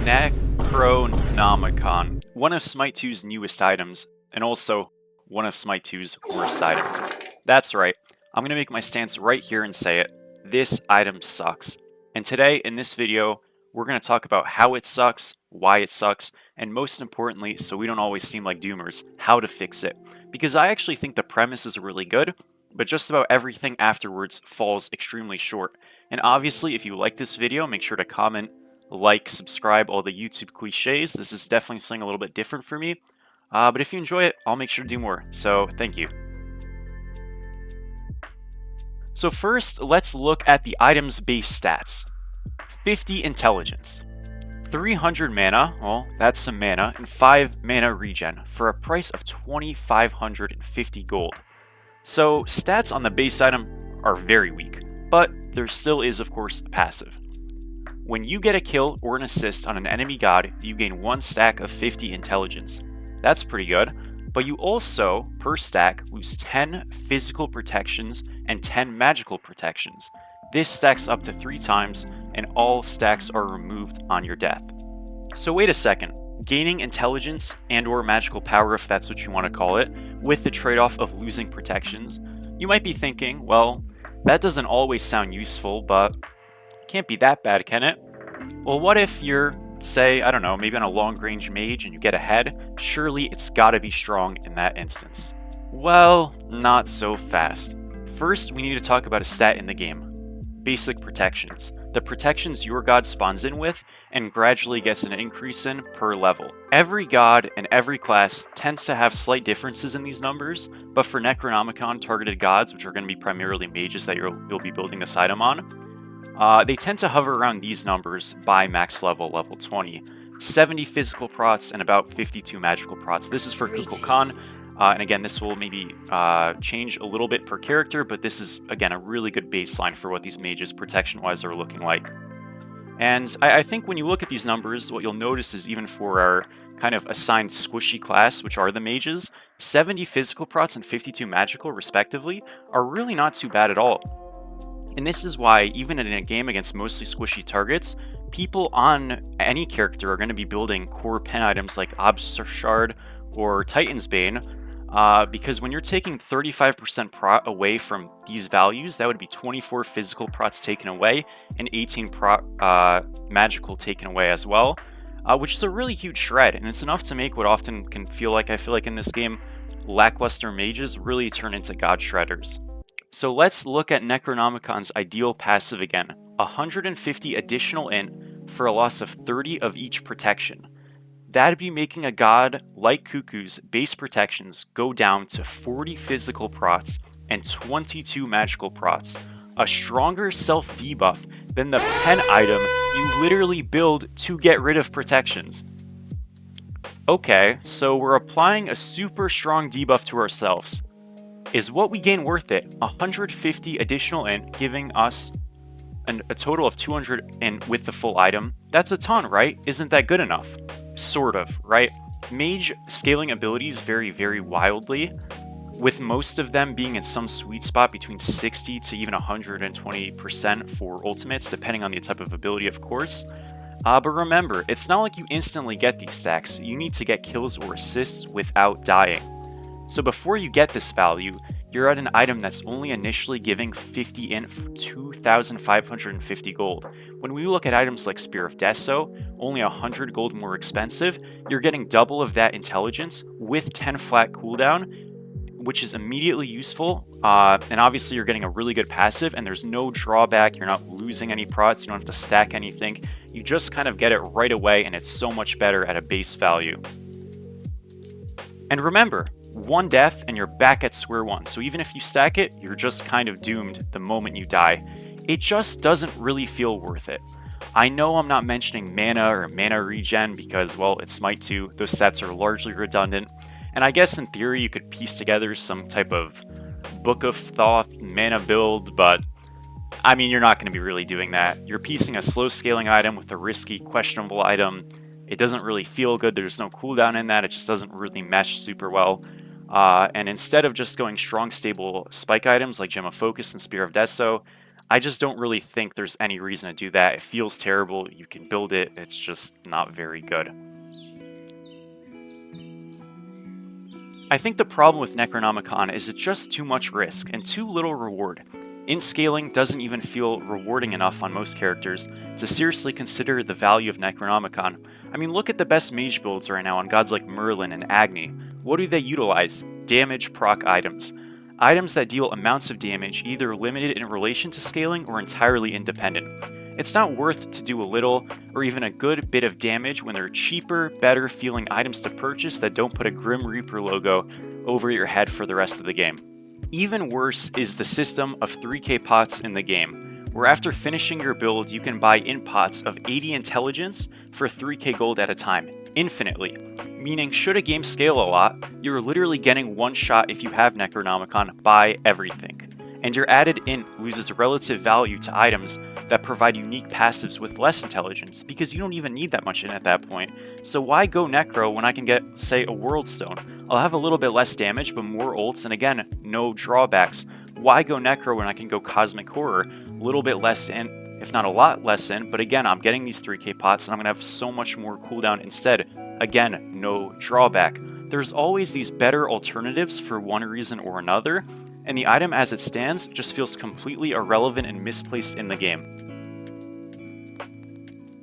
Necronomicon, one of Smite 2's newest items, and also one of Smite 2's worst items. That's right, I'm going to make my stance right here and say it. This item sucks. And today, in this video, we're going to talk about how it sucks, why it sucks, and most importantly, so we don't always seem like doomers, how to fix it. Because I actually think the premise is really good, but just about everything afterwards falls extremely short. And obviously, if you like this video, make sure to comment, like, subscribe, all the YouTube cliches. This is definitely something a little bit different for me. But if you enjoy it, I'll make sure to do more. So, thank you. So first, let's look at the item's base stats. 50 intelligence, 300 mana, well, that's some mana, and 5 mana regen for a price of 2,550 gold. So stats on the base item are very weak, but there still is, of course, a passive. When you get a kill or an assist on an enemy god, you gain 1 stack of 50 intelligence. That's pretty good, but you also, per stack, lose 10 physical protections and 10 magical protections. This stacks up to 3 times, and all stacks are removed on your death. So wait a second, gaining intelligence and or magical power, if that's what you want to call it, with the trade-off of losing protections, you might be thinking, well, that doesn't always sound useful, but it can't be that bad, can it? Well, what if you're, say, I don't know, maybe on a long-range mage and you get ahead? Surely it's gotta be strong in that instance. Well, not so fast. First, we need to talk about a stat in the game. Basic protections. The protections your god spawns in with and gradually gets an increase in per level. Every god and every class tends to have slight differences in these numbers, but for Necronomicon targeted gods, which are going to be primarily mages that you'll be building this item on, they tend to hover around these numbers by max level 20. 70 physical prots and about 52 magical prots. This is for Kukulkan. And again, this will maybe change a little bit per character, but this is, again, a really good baseline for what these mages protection-wise are looking like. And I think when you look at these numbers, what you'll notice is even for our kind of assigned squishy class, which are the mages, 70 physical prots and 52 magical, respectively, are really not too bad at all. And this is why, even in a game against mostly squishy targets, people on any character are going to be building core pen items like Shard or Titan's Bane, because when you're taking 35% prot away from these values, that would be 24 physical prots taken away and 18 magical taken away as well, which is a really huge shred, and it's enough to make what often can feel like, I feel like in this game, lackluster mages really turn into god shredders. So let's look at Necronomicon's ideal passive again. 150 additional int for a loss of 30 of each protection. That'd be making a god like Cuckoo's base protections go down to 40 physical prots and 22 magical prots. A stronger self-debuff than the pen item you literally build to get rid of protections. Okay, so we're applying a super strong debuff to ourselves. Is what we gain worth it? 150 additional int giving us a total of 200 int with the full item? That's a ton, right? Isn't that good enough? Sort of, right? Mage scaling abilities vary very wildly, with most of them being in some sweet spot between 60 to even 120% for ultimates, depending on the type of ability, of course. But remember, it's not like you instantly get these stacks. You need to get kills or assists without dying. So before you get this value, you're at an item that's only initially giving 50 int for 2,550 gold. When we look at items like Spear of Deso, only 100 gold more expensive, you're getting double of that intelligence with 10 flat cooldown, which is immediately useful, and obviously you're getting a really good passive, and there's no drawback, you're not losing any prots, you don't have to stack anything, you just kind of get it right away, and it's so much better at a base value. And remember, 1 death and you're back at square one, so even if you stack it, you're just kind of doomed the moment you die. It just doesn't really feel worth it. I know I'm not mentioning mana or mana regen because, well, it's Smite 2, those stats are largely redundant, and I guess in theory you could piece together some type of Book of Thoth mana build, but I mean, you're not going to be really doing that. You're piecing a slow scaling item with a risky, questionable item. It doesn't really feel good, there's no cooldown in that, it just doesn't really mesh super well. And instead of just going strong, stable spike items like Gem of Focus and Spear of Deso, I just don't really think there's any reason to do that. It feels terrible. You can build it. It's just not very good. I think the problem with Necronomicon is it's just too much risk and too little reward. Int scaling doesn't even feel rewarding enough on most characters to seriously consider the value of Necronomicon. I mean, look at the best mage builds right now on gods like Merlin and Agni. What do they utilize? Damage proc items. Items that deal amounts of damage, either limited in relation to scaling or entirely independent. It's not worth to do a little or even a good bit of damage when there are cheaper, better feeling items to purchase that don't put a Grim Reaper logo over your head for the rest of the game. Even worse is the system of 3k pots in the game, where after finishing your build you can buy int pots of 80 intelligence for 3k gold at a time, infinitely. Meaning, should a game scale a lot, you're literally getting one shot if you have Necronomicon, buy everything. And your added int loses relative value to items that provide unique passives with less intelligence, because you don't even need that much int at that point. So why go Necro when I can get, say, a World Stone? I'll have a little bit less damage, but more ults, and again, no drawbacks. Why go Necro when I can go Cosmic Horror? A little bit less int, if not a lot less int, but again, I'm getting these 3k pots, and I'm going to have so much more cooldown instead. Again, no drawback. There's always these better alternatives for one reason or another, and the item as it stands just feels completely irrelevant and misplaced in the game.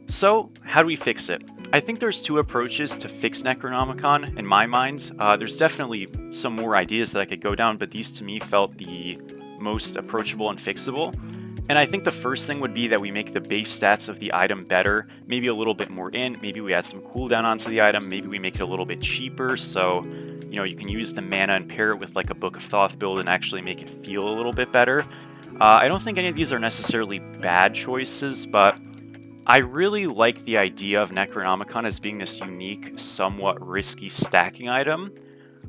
So, how do we fix it? I think there's two approaches to fix Necronomicon in my mind. There's definitely some more ideas that I could go down, but these to me felt the most approachable and fixable. And I think the first thing would be that we make the base stats of the item better, maybe a little bit more int, maybe we add some cooldown onto the item, maybe we make it a little bit cheaper, so you can use the mana and pair it with like a Book of Thoth build and actually make it feel a little bit better. I don't think any of these are necessarily bad choices, but I really like the idea of Necronomicon as being this unique, somewhat risky stacking item.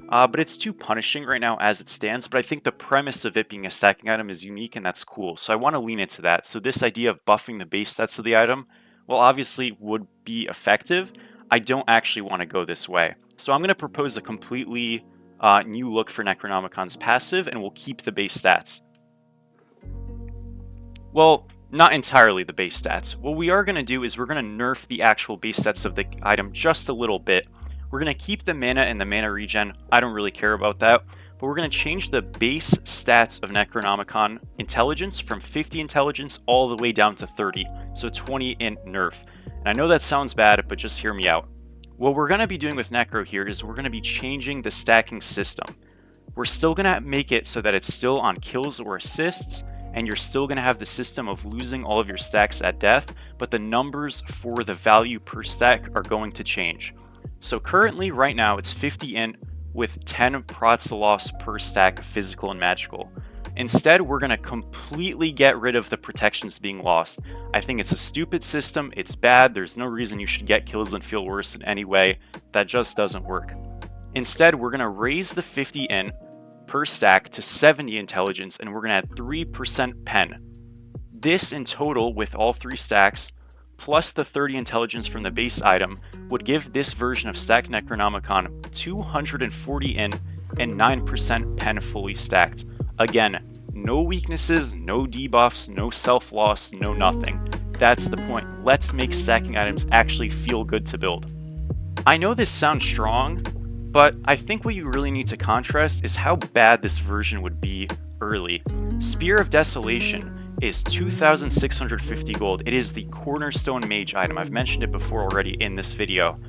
But it's too punishing right now as it stands, but I think the premise of it being a stacking item is unique and that's cool, so I want to lean into that. So this idea of buffing the base stats of the item, well, obviously would be effective. I don't actually want to go this way. So I'm going to propose a completely new look for Necronomicon's passive, and we'll keep the base stats. Well, not entirely the base stats. What we are going to do is we're going to nerf the actual base stats of the item just a little bit. We're going to keep the mana and the mana regen. I don't really care about that. But we're going to change the base stats of Necronomicon intelligence from 50 intelligence all the way down to 30. So 20 int nerf. And I know that sounds bad, but just hear me out. What we're going to be doing with Necro here is we're going to be changing the stacking system. We're still going to make it so that it's still on kills or assists, and you're still going to have the system of losing all of your stacks at death, but the numbers for the value per stack are going to change. So currently, right now, it's 50 int with 10 prots loss per stack of physical and magical. Instead, we're going to completely get rid of the protections being lost. I think it's a stupid system, it's bad, there's no reason you should get kills and feel worse in any way. That just doesn't work. Instead, we're going to raise the 50 int per stack to 70 intelligence, and we're going to add 3% pen. This in total, with all three stacks, plus the 30 intelligence from the base item, would give this version of Stack Necronomicon 240 int and 9% pen fully stacked. Again, no weaknesses, no debuffs, no self-loss, no nothing. That's the point. Let's make stacking items actually feel good to build. I know this sounds strong, but I think what you really need to contrast is how bad this version would be early. Spear of Desolation is 2,650 gold. It is the cornerstone mage item. I've mentioned it before already in this video.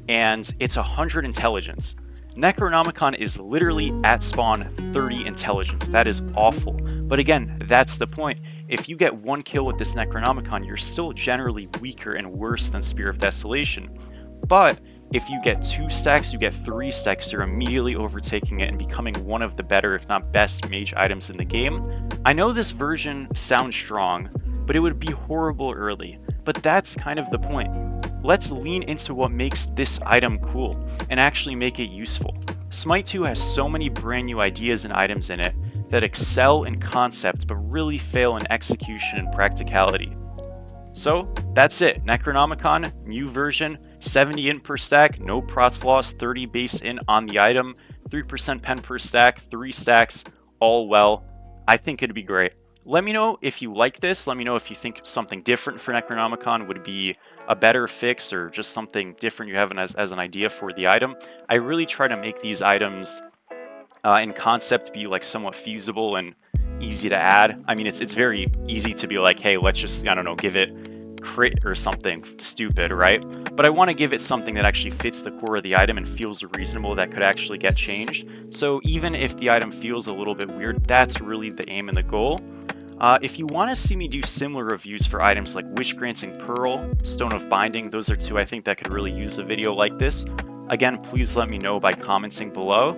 And it's 100 intelligence. Necronomicon is literally at spawn 30 intelligence. That is awful. But again, that's the point. If you get one kill with this Necronomicon, you're still generally weaker and worse than Spear of Desolation. But if you get 2 stacks, you get 3 stacks, you're immediately overtaking it and becoming one of the better, if not best, mage items in the game. I know this version sounds strong, but it would be horrible early. But that's kind of the point. Let's lean into what makes this item cool and actually make it useful. Smite 2 has so many brand new ideas and items in it that excel in concept but really fail in execution and practicality. So that's it. Necronomicon, new version, 70 int per stack, no prots loss, 30 base int on the item, 3% pen per stack, 3 stacks, all well. I think it'd be great. Let me know if you like this. Let me know if you think something different for Necronomicon would be a better fix, or just something different you have as an idea for the item. I really try to make these items in concept be like somewhat feasible and easy to add. I mean, it's very easy to be like, hey, let's just, I don't know, give it crit or something stupid, right? But I want to give it something that actually fits the core of the item and feels reasonable, that could actually get changed. So even if the item feels a little bit weird, that's really the aim and the goal. If you want to see me do similar reviews for items like Wish Granting Pearl, Stone of Binding, those are two I think that could really use a video like this. Again, please let me know by commenting below.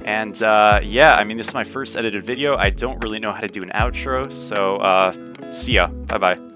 And yeah, I mean, this is my first edited video. I don't really know how to do an outro, so see ya. Bye-bye.